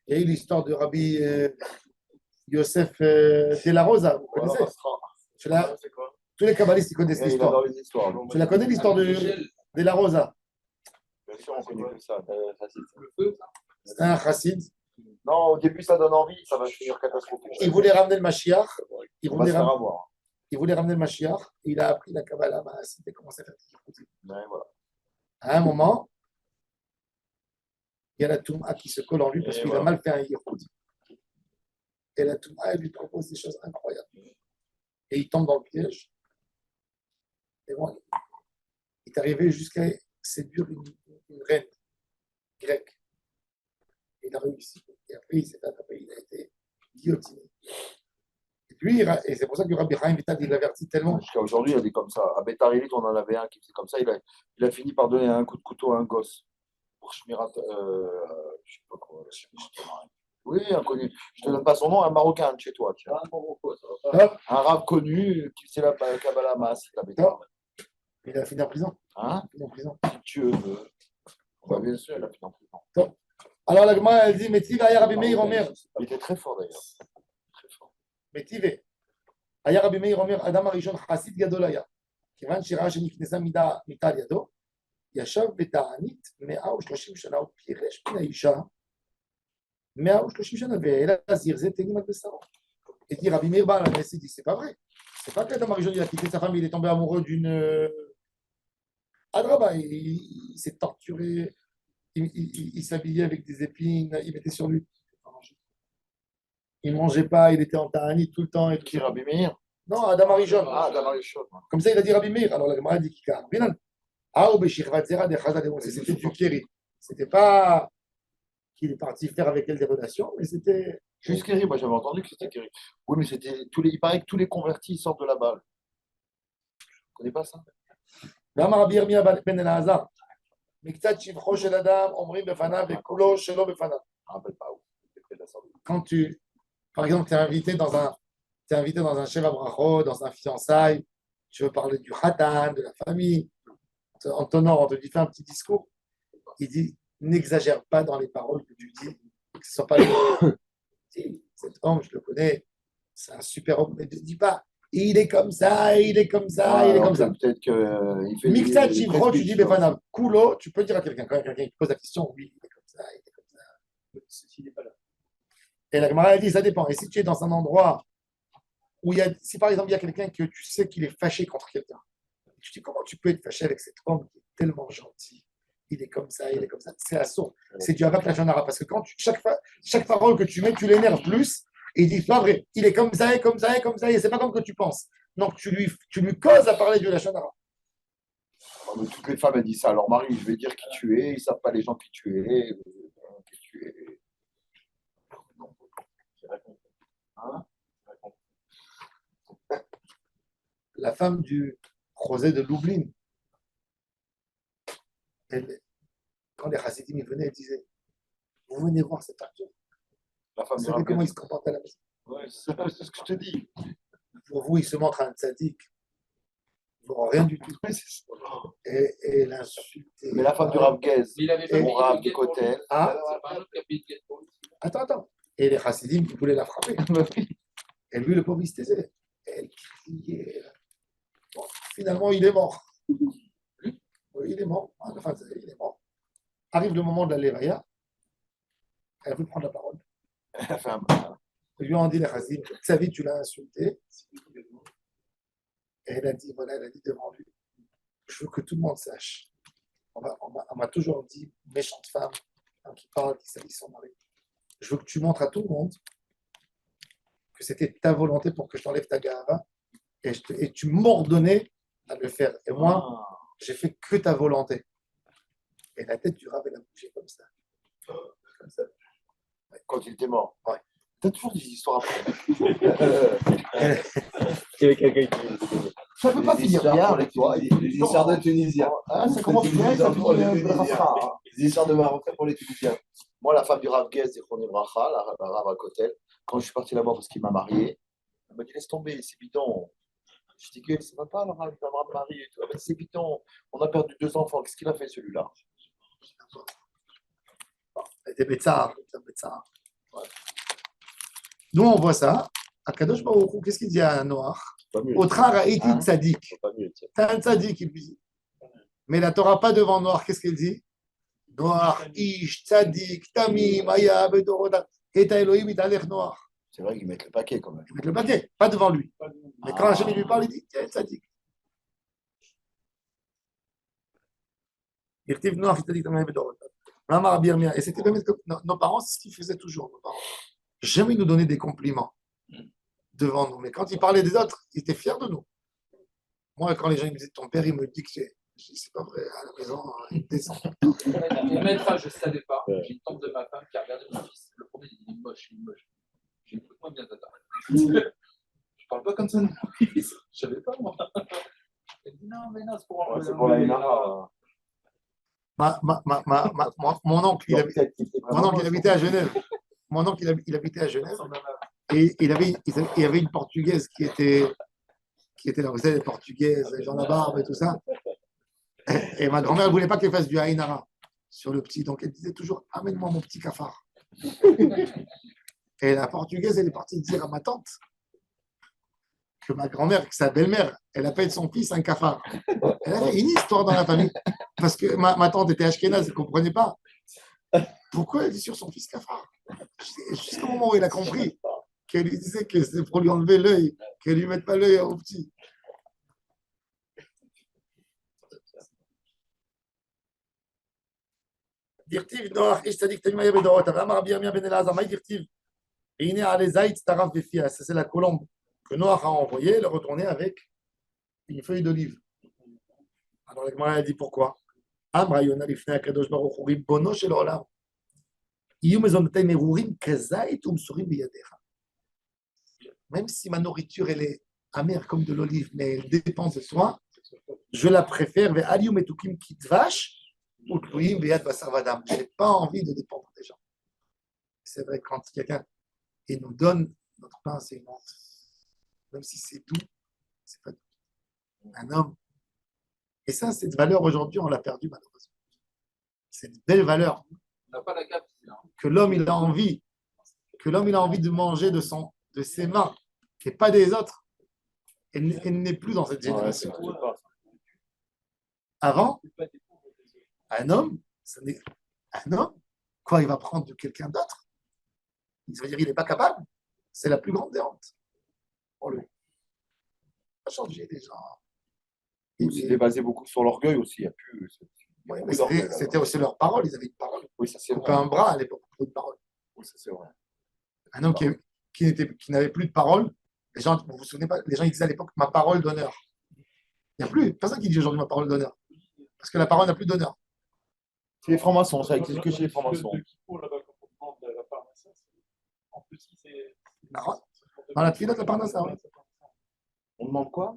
Il y a eu l'histoire de Rabbi Yosef de la Rosa, vous connaissez? Tous les kabbalistes ils connaissent Il l'histoire. adore les histoires. donc. Tu la connais l'histoire de la Rosa? Bien sûr, on connaît que ça. C'était un chassid. Non, au début, ça donne envie, ça va finir catastrophique. Il voulait ramener le Mashiach. Il On va se voulait, faire ram- avoir. il voulait ramener le Mashiach. Il a appris la Kabbalah, il a commencé à faire des Yichoudim. Ouais, voilà. À un moment, il y a la Touma qui se colle en lui parce Et qu'il voilà. a mal fait un Yichoud. Et la Touma, elle lui propose des choses incroyables. Et il tombe dans le piège. Et bon, il est arrivé jusqu'à séduire une reine grecque. Il a réussi. Et après, il s'est fait attraper, il a été guillotiné. Et puis, et c'est pour ça que Rabbi Chaim Vital, il l'avertit tellement. Jusqu'à aujourd'hui, il y a des comme ça. À Bétarilit, on en avait un qui faisait comme ça. Il a fini par donner un coup de couteau à un gosse. Pour Shmirat. Je sais pas quoi. Oui, inconnu. Je te donne pas son nom, un Marocain de chez toi. Tiens. Hop, Un rab connu qui faisait la Kabbalah Maas. il a fini en prison. Hein? Il a fini en prison. Si Dieu veut. Bah, bien sûr, il a fini en prison. Alors la Gemara, elle dit, Metiv Aya Rabbi Meir Omer. Il était très fort d'ailleurs. Très fort. Metiv Aya Rabbi Meir Omer, Adam Arishon Chassid Gadol Aya. כיוון שראה שנכנסה מיטה על ידו, ישב בתענית 130 שנה ופירש מן האישה 130 שנה, ואלא זרזי תנים על בשרו. Et dit Rabbi Meir Baal HaNes, il dit, c'est pas vrai. C'est pas que Adam Arishon, il a quitté sa femme, il est tombé amoureux d'une Adraba, il s'est torturé, il s'habillait avec des épines, il mettait sur lui. Il ne mangeait pas, il était en ta'anit tout le temps. Et tout Qui ça. Rabbi Meir? Non, Adam Arishon. Ah, d'abord les choses. Comme ça, il a dit Rabbi Meir. Alors la Gemara dit Kikar. Ah, ou Beshirvat Zera de Chazal, c'était du Kéri. C'était pas qu'il est parti faire avec elle des relations, mais c'était. Juste Kéri, moi j'avais entendu que c'était Kéri. Oui, mais c'était il paraît que tous les convertis sortent de là-bas. Tu connais pas ça? ואמר רבי ירמיה בן אלעזר, מקצת שבחו של אדם אומרים בפניו וכולו שלא בפניו. Je me rappelle pas où. C'était près de la Sorbonne. Quand tu, par exemple, tu es invité dans un Sheva Brachot, dans un fiançailles, tu veux parler du Khatan, de la famille, en t'honore, on te dit fais un petit discours, il dit n'exagère pas dans les paroles que tu dis, que ce ne soit pas le. Si, cet homme, je le connais, c'est un super homme, mais ne dis pas il est comme ça, il est comme ça, il est comme ça. Peut-être qu'il fait. Mixat des Chivro, tu dis presbytes, Befanav. Kulo, tu peux dire à quelqu'un, quand quelqu'un te pose la question, oui, il est comme ça, il est comme ça. Ceci n'est pas là. Et la Gemara dit, ça dépend. Et si tu es dans un endroit où il y a, si par exemple il y a quelqu'un que tu sais qu'il est fâché contre quelqu'un, tu te dis comment tu peux être fâché avec cet homme qui est tellement gentil, il est comme ça, il est comme ça. C'est assaut. C'est du Havak la Shonara. Parce que quand chaque parole que tu mets, tu l'énerves plus. Et il dit, c'est pas vrai, il est comme ça, et comme ça, et comme ça, et c'est pas comme que tu penses. Donc tu lui causes à parler de la Shonara. Mais toutes les femmes elles disent ça à leur mari. Je vais dire qui tu es. Ils ne savent pas les gens qui tu es. Qui tu es. Hein? La femme du José de Lublin, quand les Hasidim ils venaient, elle disait, vous venez voir cet acteur. La femme Vous du savez Rav comment Gad. il se comporte à la maison. Ouais, c'est ce que je te dis. Pour vous, il se montre un tzaddik. Pour rien du tout. Ouais, c'est ça. Et l'insulte. Mais la femme du Rav Gad, Il avait pas Et- mon Rav de Kotel. Ah, C'est pas un autre qui a payé le gâteau. attends. Et les Hasidim, ils voulaient la frapper. Et lui, le pauvre, il se taisait. Elle criait. Bon, finalement, il est mort. Oui, il est mort. À la fin, il est mort. Arrive le moment de la Levaya. Elle veut prendre la parole. Elle a fait un. Ils lui ont dit les Hasidim, toute sa vie, tu l'as insulté. Et elle a dit, voilà, elle a dit devant lui, je veux que tout le monde sache. On m'a toujours dit, méchante femme, hein, qui parle, qui salit son mari. Je veux que tu montres à tout le monde que c'était ta volonté pour que je t'enlève ta gava et tu m'ordonnais à le faire. Et moi, j'ai fait que ta volonté. Et la tête du Rav, elle a bougé comme ça. Comme ça. Quand il était mort. Ouais. T'as toujours des histoires après. Il y avait quelqu'un qui. Ça peut pas finir bien avec toi. Les histoires de Tunisiens. Ah, ça commence bien, ça finit bracha. Les histoires de Marocains pour les Tunisiens. Moi, la femme du Rav Gez, Zichroné Bracha, la Rav à Kotel, quand je suis parti là-bas parce qu'il m'a marié, elle m'a dit laisse tomber, c'est bidon. Je dis que ça va pas, alors, avec Marie et tout. Ah ben, c'est Python, on a perdu 2 enfants. Qu'est-ce qu'il a fait celui-là? C'était Betsar. Betsar. Ouais. Nous, on voit ça. Akadosh Baruch Hu, qu'est-ce qu'il dit à Noach? Pas mieux. Autre Raïti Hein? Tzadik. Pas mieux. Tiens. T'as un Tzadik, il lui dit. Mais la Torah pas devant Noach, qu'est-ce qu'elle dit? Noach, Ish, Tzadik, Tamim, Aya, Bedoroda. Et Elohim, il t'allait Noach. C'est vrai qu'ils mettent le paquet quand même. Il met le paquet, pas devant lui. Mais quand Hachem lui parle, il dit tiens, Tzadik. Irtiv Noach, il Tzadik, Tamim, Bedoroda. Maman Rabbi Yirmiyah. Et c'était même nos parents, c'est ce qu'ils faisaient toujours, nos parents. Jamais nous donner des compliments devant nous. Mais quand ils parlaient des autres, ils étaient fiers de nous. Moi, quand les gens me disaient ton père, il me dit que c'est pas vrai, à la maison, il descend. Et maître, je ne savais pas. Ouais. J'ai une tante de ma femme qui a regardé mon fils. Le premier, il dit moche, il est moche. J'ai dit écoute-moi bien, tata. Je parle pas comme ça de mon fils. Je savais pas, moi. Elle dit non, mais non, c'est pour Ouais, c'est pour la Inara. Mon oncle, il habitait à Genève. Mon oncle, il habitait à Genève. Et il y avait une Portugaise qui était là, vous savez, les Portugaises, les gens la barbe et tout ça. Et ma grand-mère ne voulait pas qu'elle fasse du haïnara sur le petit. Donc elle disait toujours amène-moi mon petit cafard. Et la Portugaise, elle est partie dire à ma tante que ma grand-mère, que sa belle-mère, elle appelle son fils un cafard. Elle a fait une histoire dans la famille. Parce que ma tante était ashkénaze, elle ne comprenait pas. Pourquoi elle dit sur son fils cafard? Jusqu'au moment où elle a compris qu'elle lui disait que c'était pour lui enlever l'œil, qu'elle ne lui mette pas l'œil au petit. Dirtiv Noach, Ish Tzadik Tamim Aya Bedorot, Amar Rabbi Yirmiyah ben Elazar, Maï Dirtiv, et Ine Ale Zayt Taraf Befia, ça c'est la colombe que Noach a envoyée, elle est retournée avec une feuille d'olive. Alors la Gemara a dit pourquoi? Amra Yona Lifnei HaKadosh Baruch Hu Ribbono Shel Olam. Iyu mezonotei merurim kazait umsurim biyadecha. Même si ma nourriture elle est amère comme de l'olive, mais elle dépend de toi, je la préfère. Ve alium etukim kitvash utluim beyad basar vadam. Je n'ai pas envie de dépendre des gens. C'est vrai, quand quelqu'un nous donne notre pain, c'est une honte. Même si c'est doux, c'est pas doux. Un homme. Et ça, cette valeur aujourd'hui, on l'a perdue malheureusement. C'est une belle valeur. On n'a pas la gamme. Que l'homme il a envie, de manger de ses mains et pas des autres. Elle n'est plus dans cette génération. Avant, un homme, quoi, il va prendre de quelqu'un d'autre. Ça veut dire qu'il n'est pas capable. C'est la plus grande des hontes pour lui. Ça a changé les gens. C'était basé beaucoup sur l'orgueil aussi. Il y a plus. Oui, mais c'était aussi leur parole. Ils avaient une parole. Oui, ça c'est Couper vrai. un bras à l'époque pour une parole. Oui, ça c'est vrai. Un homme qui n'avait plus de parole. Les gens, vous vous souvenez pas, les gens ils disaient à l'époque ma parole d'honneur. Il n'y a plus personne qui dit aujourd'hui ma parole d'honneur. Parce que la parole n'a plus d'honneur. C'est les francs-maçons, ça existe que chez les francs-maçons. Dans la tefila de la parnassa, oui. On demande quoi?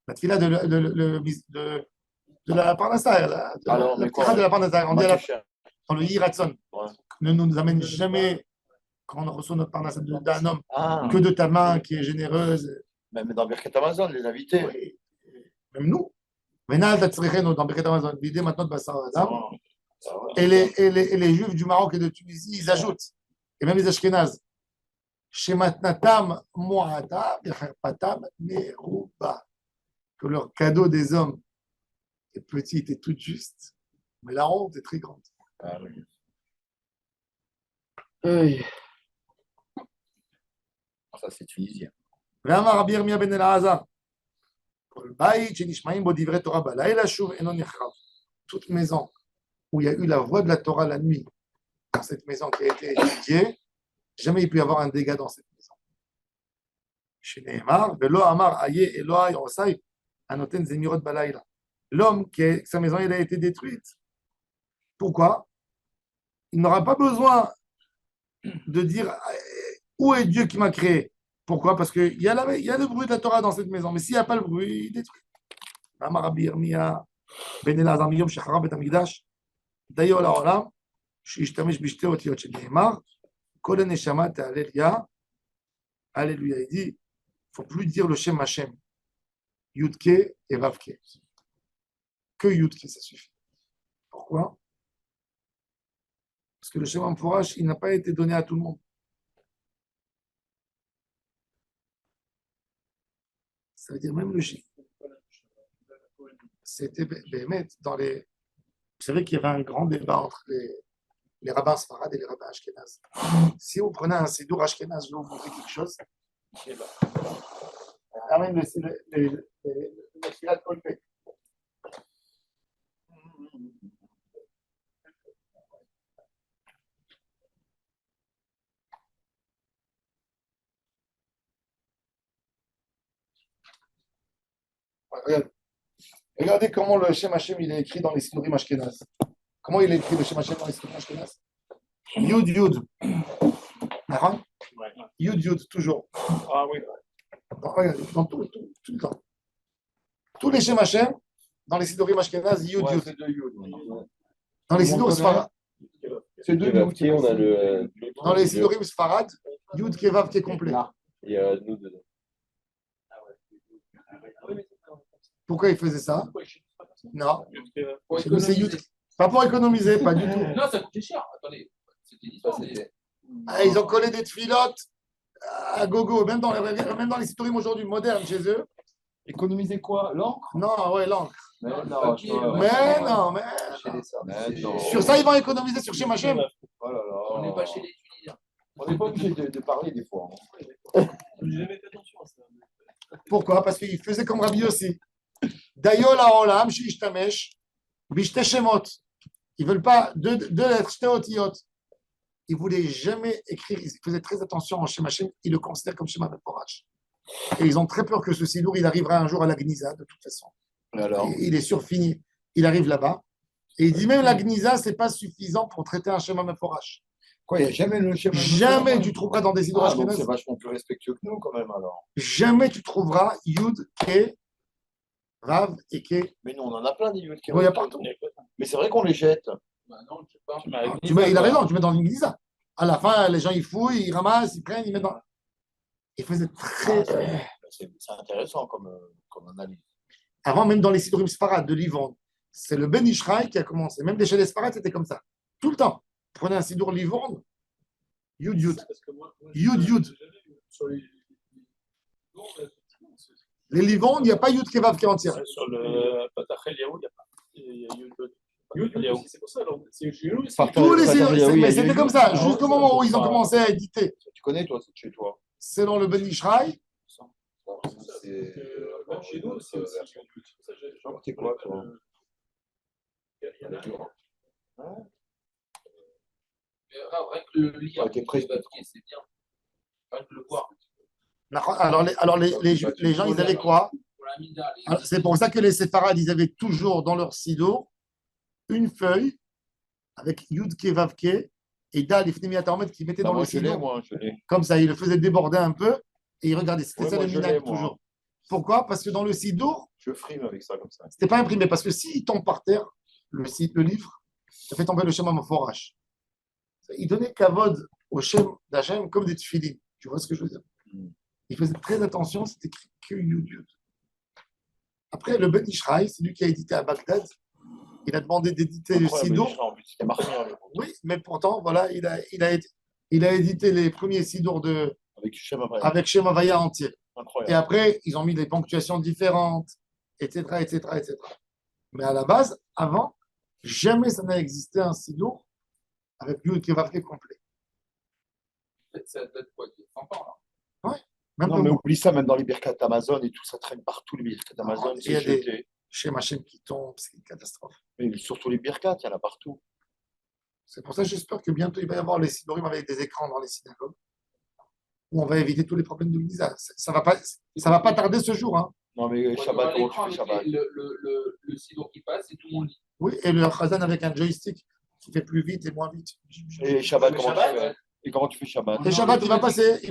La tefila de la parnassa, la tefila de la parnassa. On dit dans le Yiratson. Ouais. Ne nous amène jamais, quand on reçoit notre parnassa d'un homme, Ah, que de ta main qui est généreuse. même dans Birkat Amazon, les invités. Oui. Même nous. Maintenant, dans Birkat Amazon, l'idée maintenant de Bassar Adam. Et les Juifs du Maroc et de Tunisie, ils ajoutent. Et même les Ashkénazes. Shematnatam Moata, Patam Meruba. Que leur cadeau des hommes est petit et tout juste. Mais la honte est très grande. Ah, oui. Ça, c'est tunisien. ואמר רבי ירמיה בן אלעזר, כל בית שנשמעים בו דברי תורה בלילה שוב אינו נחרב. Toute maison où il y a eu la voix de la Torah la nuit, dans cette maison qui a été étudiée, jamais il peut y avoir un dégât dans cette maison. שנאמר, ולא אמר איה אלוהי עושי הנותן זמירות בלילה. L'homme que sa maison elle a été détruite. Pourquoi? Il n'aura pas besoin de dire où est Dieu qui m'a créé. Pourquoi? Parce qu'il y a le bruit de la Torah dans cette maison. Mais s'il n'y a pas le bruit, il détruit. אמר רבי ירמיה בן אלעזר מיום שחרב בית המקדש דיו לעולם שהשתמש בשתי אותיות שנאמר כל הנשמה תהלל יה. Alléluia. Il dit, il ne faut plus dire le Shem Hashem. Yudke et Vavke. Que Yudke, ça suffit. Pourquoi? Parce que le Shem Amforash, il n'a pas été donné à tout le monde. Ça veut dire même le chiffre. C'était Béhémet dans les. Vous savez qu'il y avait un grand débat entre les rabbins Sfarad et les rabbins Ashkenaz. Si vous prenez un Sidour Ashkenaz, je vais vous montrer quelque chose. Amène le Shirat Kolpé. Regardez comment le Shem Hashem il est écrit dans les Sidurim Ashkenaz. Comment il est écrit le Shem Hashem dans les Sidurim Ashkenaz? Yud Yud. D'accord? Yud Yud, toujours. Ah oui. Regardez, dans tout le temps. Tous les Shem Hashem, dans les Sidurim Ashkenaz, Yud Ouais, Yud. c'est de Yud. Dans les Sidur Sfarad, C'est de Vavke, Yud. on a le. dans les Sidurim Sfarad, Yud Kevav qui est complet. Il y a nous dedans. Pourquoi il faisait ça? Non. Pour C'est Yud. économiser. Pas pour économiser, pas du tout. Non, ça coûtait cher. Attendez, c'était l'histoire. Ah, ils ont collé des tfilotes à gogo, même dans les Sidurim aujourd'hui modernes chez eux. Économiser quoi? L'encre? Non, ouais, l'encre. Mais Non, non, papier, Mais non, mais. Chez les Sardes. Mais non. Sur ça, ils vont économiser sur Shem Hashem. Oh là là. On n'est pas chez les Tunisiens. On n'est pas obligé de parler des fois. Hein. J'ai jamais fait attention à ça. Pourquoi? Parce qu'ils faisaient comme Rabbi Yossi. Dayol haolam shishtamesh bishte shemot. Ils ne veulent pas deux lettres, shte otiyot. Ils ne voulaient jamais écrire. Ils faisaient très attention en Shem Hashem. Ils le considèrent comme Shema Meforach. Et ils ont très peur que ce sidour, il arrivera un jour à la Gniza, de toute façon. Et alors? Il est surfini. Il arrive là-bas. Et il dit même la Gniza, ce n'est pas suffisant pour traiter un Shema Meforach. Quoi, il n'y a jamais le schéma? Jamais tu trouveras dans des sidour Ah, donc ashkenaz. c'est vachement plus respectueux que nous quand même alors. Jamais tu trouveras Yud, Ke, Rav et Ke. Mais nous on en a plein des Yud qui Oui, il y a partout. Mais c'est vrai qu'on les jette. Bah non, je sais pas. Il a raison, tu mets dans une Gniza. À la fin, les gens ils fouillent, ils ramassent, ils prennent, ils mettent dans. Il faisait très. C'est intéressant comme analyse. Avant, même dans les Sidurim Sfarad de Livon, c'est le Ben Ishraï qui a commencé. Même chez les Sfarad, c'était comme ça. Tout le temps. Prenez un Sidur Livon, Yud Yud. Yud Yud. Les Livon, il n'y a pas Yud Kevav qui est entière. Sur le Patachel Yahou, il n'y a pas. Il y a Yud Yahou. C'est pour ça, alors. C'est chez nous. Tous les Patachel Sidur, Yahou, il y a mais c'était Yud comme Yud. ça, jusqu'au moment où ils ont commencé à éditer. Tu connais toi, c'est de chez toi. Selon le Ben Ishraï, C'est Chez nous, c'est aussi. c'est quoi toi? Il y en a. Rien que le lire, Ouais, t'es prêt. c'est bien. Rien que le voir. alors les gens, ils avaient quoi? Pour la Mida, Alors, c'est pour ça que les séfarades, ils avaient toujours dans leur sido une feuille avec Yud Kevav Ke et Dal Ifnemi Ataomet qui mettaient dans le Moi je l'ai, sido. moi, je l'ai. Comme ça, ils le faisaient déborder un peu et ils regardaient. C'était Ouais, ça moi, le je l'ai, minag moi. toujours. Pourquoi? Parce que dans le sido, Je frime avec ça comme ça. c'était pas imprimé. Parce que s'il tombe par terre, le livre, ça fait tomber le Shem Amoforash. Il donnait kavod au Shem d'Hachem comme des tefilines. Tu vois ce que je veux dire? Il faisait très attention, c'était écrit que Yud Yud. Après, le Ben Ishraï, c'est lui qui a édité à Bagdad. Il a demandé d'éditer le Sido. C'était marqué Oui, mais pourtant, voilà, il a édité les premiers Sidours avec Shem après. avec Shem Havaya entier. Et Incroyable. après, ils ont mis des ponctuations différentes, etc., etc., etc. Mais à la base, avant, jamais ça n'a existé un Sidour avec Yud Kevav Ke complet. ça date quoi, de 100 ans là. Même Non, que mais moi, oublie ça, même dans les birkat Amazon et tout, ça traîne partout, les birkat Amazon. il y a C'est des- jeté. Shem Hashem qui tombe, c'est une catastrophe. Mais surtout les birkat, il y en a partout. C'est pour ça que j'espère que bientôt il va y avoir les Sidorim avec des écrans dans les synagogues où on va éviter tous les problèmes de Lisa. Ça va pas tarder ce jour. Hein. Non, mais Il y aura Shabbat, comment l'écran tu fais avec Shabbat? le sidour qui passe et tout le monde lit. Oui, et le Khazan avec un joystick qui fait plus vite et moins vite. Et Shabbat, Le comment tu Shabbat, fais? Et comment tu fais Shabbat? Et Shabbat, il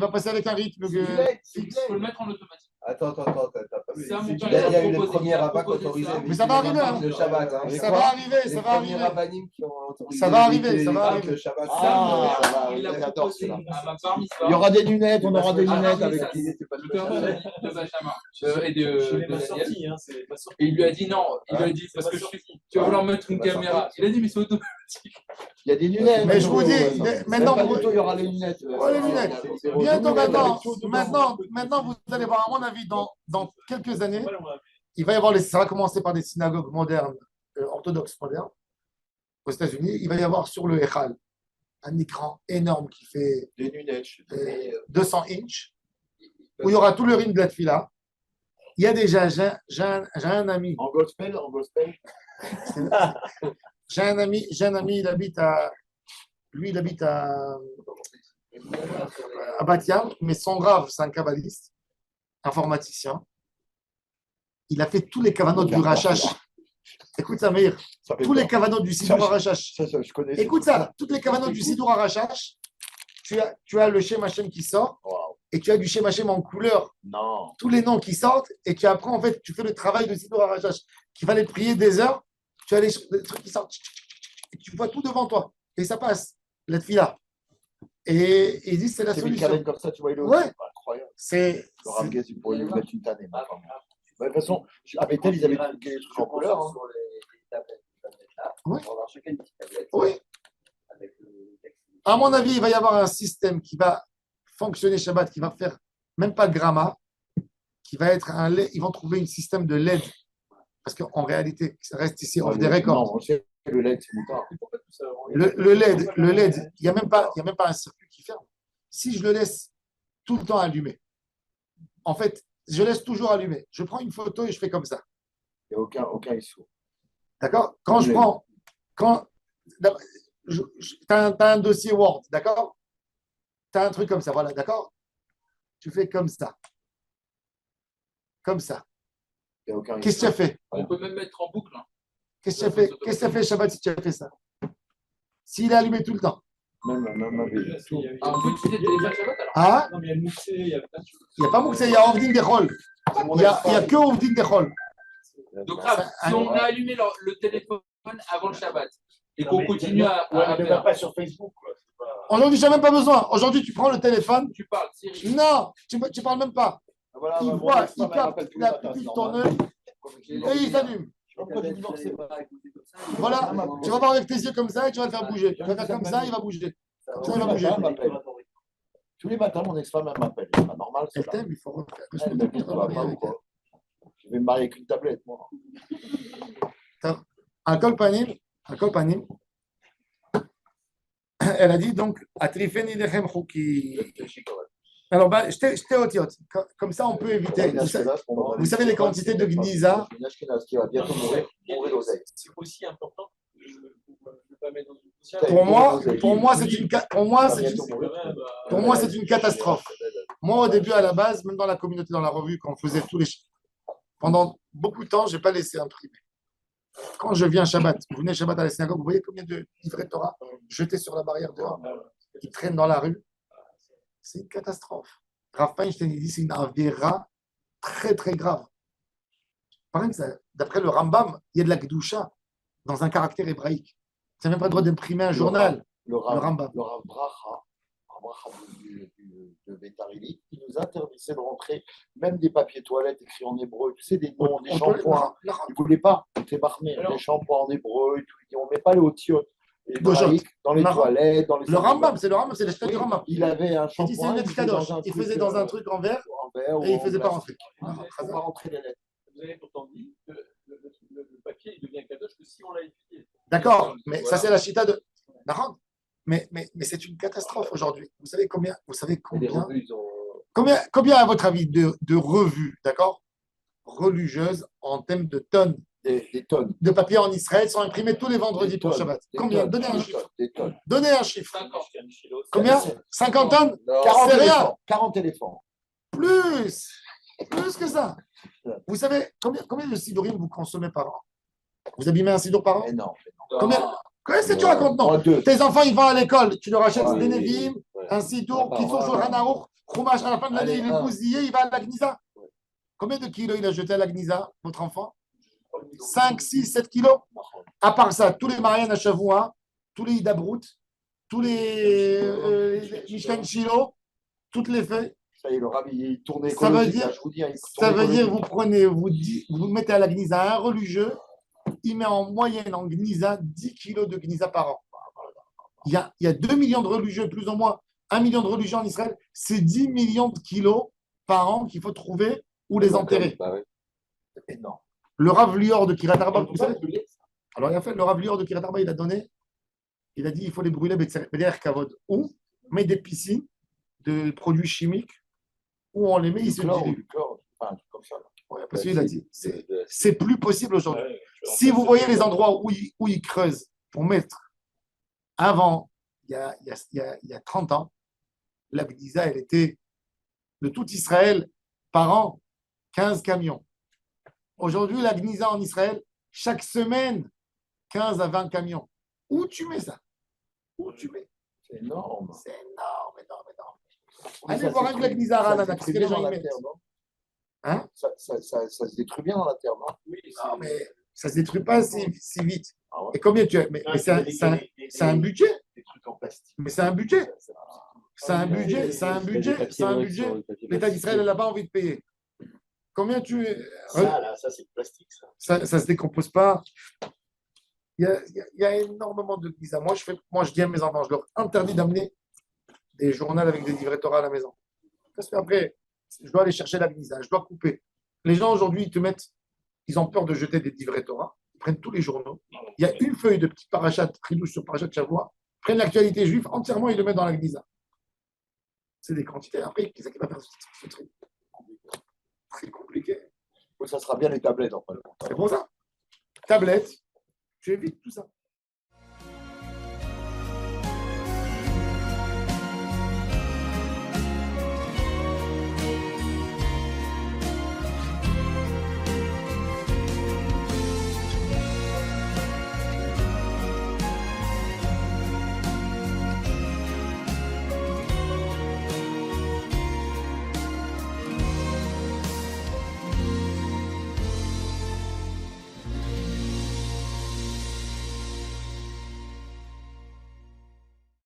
va passer avec un rythme. Il faut le mettre en automatique. Attends, t'as pas vu. Ça, mon Il père, y a il a eu les proposé- premiers il a rabbins qui ont proposé autorisé ça. les Mais ça va arriver, hein. le Shabbat. Hein. Ça va arriver, Les ça va premiers arriver. rabbinim qui ont autorisé Ça va arriver, les ça va véhicules arriver. le Shabbat. Ça, mon Ah, père, bah, il l'a j'adore proposé celui-là. à ma bar mitzvah. Il y aura des lunettes, on aura des Ah, lunettes oui, avec ça, qui c'est le père de Benjamin et Je l'ai de pas Daniel. sorti, hein, c'est pas sorti. Et il lui a dit non, il lui a dit parce que tu vas vouloir mettre une caméra. Il a dit mais c'est automatique. Il y a des lunettes. Mais je vous dis, maintenant, pas vous- du tout, il y aura les lunettes. Ouais, les lunettes. Bientôt, maintenant, vous allez voir, à mon avis, dans quelques années, il va y avoir ça va commencer par des synagogues modernes, orthodoxes modernes, aux États-Unis. Il va y avoir sur le Echal un écran énorme qui fait Des lunettes. 200 inches, où il y aura tout le ring de la tefila. Il y a déjà, j'ai un ami, En gospel, en gospel. j'ai un ami, lui, il habite à Bat Yam, mais son grave, c'est un kabbaliste, informaticien. Il a fait tous les kavanotes du Rachash. Écoute ça, Meir. Ça fait Tous les peur. kavanotes du Sidour Rachash. Ça, je connais. Écoute ça, toutes les kavanotes du Sidour Rachash. Tu as le Shem Hashem qui sort Wow. et tu as du Shem Hashem en couleur. Non. Tous les noms qui sortent et tu apprends, en fait, tu fais le travail de Sidour Rachash. Qu'il fallait prier des heures. Tu as les trucs qui sortent. Et tu vois tout devant toi. Et ça passe. La tefila. Et ils disent c'est la C'est une solution. carène comme ça, tu vois, il est Ouais. incroyable. C'est. Le Rav Guez, il pourrait lui mettre une tannée. De toute façon, à Bethel, ils avaient des trucs en couleur. Hein. Sur les tablettes là. Ouais. On va avoir chacun une petite tablette. Oui. Avec le texte. À mon avis, il va y avoir un système qui va fonctionner Shabbat, qui va faire même pas de gramma, qui va être un LED. Ils vont trouver un système de LED. Parce qu'en réalité, ça reste ici off des records. Non, c'est le LED, c'est moutard. Le LED, il n'y a même pas un circuit qui ferme. Si je le laisse tout le temps allumé, en fait, je laisse toujours allumé. Je prends une photo et je fais comme ça. Il n'y a aucun issue. D'accord? Quand je prends. Tu as un dossier Word, d'accord? Tu as un truc comme ça, voilà, d'accord? Tu fais comme ça. Comme ça. Il y a aucun Qu'est-ce que tu as fait? On peut même mettre en boucle. Hein. Qu'est-ce que tu as fait? Qu'est-ce que tu as fait, Shabbat, si tu as fait ça? S'il est allumé tout le temps. Même tout. Ah, on peut utiliser le téléphone Shabbat alors. Ah? Non, mais il y a le moussé, il y a plein de choses. Il n'y a pas Mouxé, il y a Ovdin Dechol. Il n'y a que Ovdin Dechol. Donc, grave, si on a allumé le téléphone avant le Shabbat et qu'on continue à ne va faire, pas sur Facebook. Quoi. Aujourd'hui, tu n'as même pas besoin. Aujourd'hui, tu prends le téléphone. tu parles, Siri. Non, tu ne parles même pas. Voilà, Il mon voit, ex-femme, il elle capte m'appelle tous les la matins, pupille de c'est ton normal. œil et il s'allume. Pourquoi j'ai divorcé? Voilà, tu vas voir avec tes yeux comme ça et tu vas le faire bouger. Tu vas faire comme ça, il va bouger. Comme ça, il va bouger. Tous les matins, mon ex-femme, elle m'appelle. C'est pas normal, c'est Elle t'aime, il faut refaire. Elle me dit, ça va pas ou quoi? Je vais me marier avec une tablette, moi. Un colpanim, elle a dit donc, Atrifeni lechem chouki. Alors, je t'ai otiot. Comme ça, on peut éviter. Vous savez les quantités de Gniza. Qui va bientôt mourir d'oseille. C'est aussi important. Je ne veux pas mettre dans une poussière. Pour moi, c'est une catastrophe. Moi, au début, à la base, même dans la communauté, dans la revue, quand on faisait tous les. Pendant beaucoup de temps, je n'ai pas laissé imprimer. Quand je viens Shabbat, vous venez Shabbat à la synagogue, vous voyez combien de livrets de Torah jetés sur la barrière dehors, qui traînent dans la rue. C'est une catastrophe. Rav Feinstein dit c'est une avéra très très grave. Par exemple, d'après le Rambam, il y a de la Gdusha dans un caractère hébraïque. Tu n'as même pas le droit d'imprimer un journal. Le Rambam. Le Rav Bracha de Betarili, il nous interdisait de rentrer même des papiers toilettes écrits en hébreu, tu sais, des noms, des shampoings. Il ne voulait pas, c'était marmé, des shampoings en hébreu et tout. On ne met pas les hautiotes dans les toilettes, dans les. Le Rambam, c'est l'espèce du Rambam. Il avait un Il dit c'est shampoing. une kadosh. Il faisait dans un truc en verre et il ne faisait pas rentrer. Il ne faut pas rentrer les lettres. Vous avez pourtant dit que le papier il devient kadosh que si on l'a étudié. D'accord, mais ça c'est la chita de Naran. Mais c'est une catastrophe aujourd'hui. Vous savez combien combien à votre avis de revues, d'accord, religieuses en thème de tonnes Des tonnes. de papier en Israël sont imprimées tous les vendredis pour Shabbat? Combien? Donnez un chiffre. Des tonnes. Donnez un chiffre. 50. Combien? 50 tonnes? 40 C'est rien. éléphants. 40 éléphants. Plus que ça. Vous savez combien de sidorim vous consommez par an? Vous abîmez un sidour par an? Mais non. Combien? Qu'est-ce que tu racontes? Non. Moi, 2. Tes enfants, ils vont à l'école, tu leur achètes Ouais, des Nevi'im, un sidour, qui sont sur Hanaour, Chumash, à la fin de l'année, il est bousillé, il va à la Gnisa. Combien de kilos il a jeté à la Gnisa, votre enfant? 5, 6, 7 kilos. À part ça, tous les Marianne à Shavua, tous les Idabrout, tous les Michelin Chilo, toutes les feuilles. Ça y est, le rabbi, il tournait Ça veut écologique. dire- Là, je vous dis, il Ça tourne veut dire, écologique. vous prenez, vous mettez à la Gnisa un religieux, il met en moyenne en Gnisa 10 kilos de Gnisa par an. Il y a 2 millions de religieux, plus ou moins 1 million de religieux en Israël, c'est 10 millions de kilos par an qu'il faut trouver ou les enterrer. Bah ouais. C'est énorme. Le Rav Lior de Kiryat Arba, vous savez? Alors, il a fait, le Rav Lior de Kiryat Arba, il a donné, il a dit il faut les brûler, B'der Kavod, ou met des piscines de produits chimiques, où on les met, ils se diluent. Du chlore, enfin, un truc comme ça. Là. Ouais, parce qu'il a dit, c'est plus possible aujourd'hui. Ouais, Si vous voyez les endroits où ils creusent pour mettre, avant, il y a 30 ans, la Gnisa, elle était de tout Israël, par an, 15 camions. Aujourd'hui, la Gnisa en Israël, chaque semaine, 15 à 20 camions. Où tu mets ça? Où tu mets? C'est énorme. C'est énorme, énorme, énorme. Mais Allez ça voir se un que la détruit- Gnisa ça se Rana, détruit qu'est-ce que les bien gens dans y la mettent? terre, non Hein? Ça se détruit bien dans la terre, non? Oui, Non, mais ça ne se détruit pas si vite. Ah ouais. Et combien tu as? Mais c'est un budget. Des trucs en plastique. Mais c'est un budget. C'est un Il y a budget. des C'est un papiers budget. C'est un Max budget. sur le papier L'État d'Israël plastifié. n'a pas envie de payer. Combien tu. Ça, là, ça, c'est du plastique, ça. Ça se décompose pas. Il y a énormément de Gnisa. Moi, je dis à mes enfants, je leur interdis d'amener des journaux avec des livrets Torah à la maison. Parce qu'après, je dois aller chercher la Gnisa, je dois couper. Les gens aujourd'hui, ils te mettent, ils ont peur de jeter des livrets Torah. Ils prennent tous les journaux. Il y a une feuille de petit parachat, tridouche sur parachat Shavua. Ils prennent l'actualité juive entièrement et ils le mettent dans la Gnisa. C'est des quantités. Après, qui c'est qui va faire ce truc? Très compliqué. Ça sera bien les tablettes, en fait. C'est pour ça. Tablette, tu évites tout ça.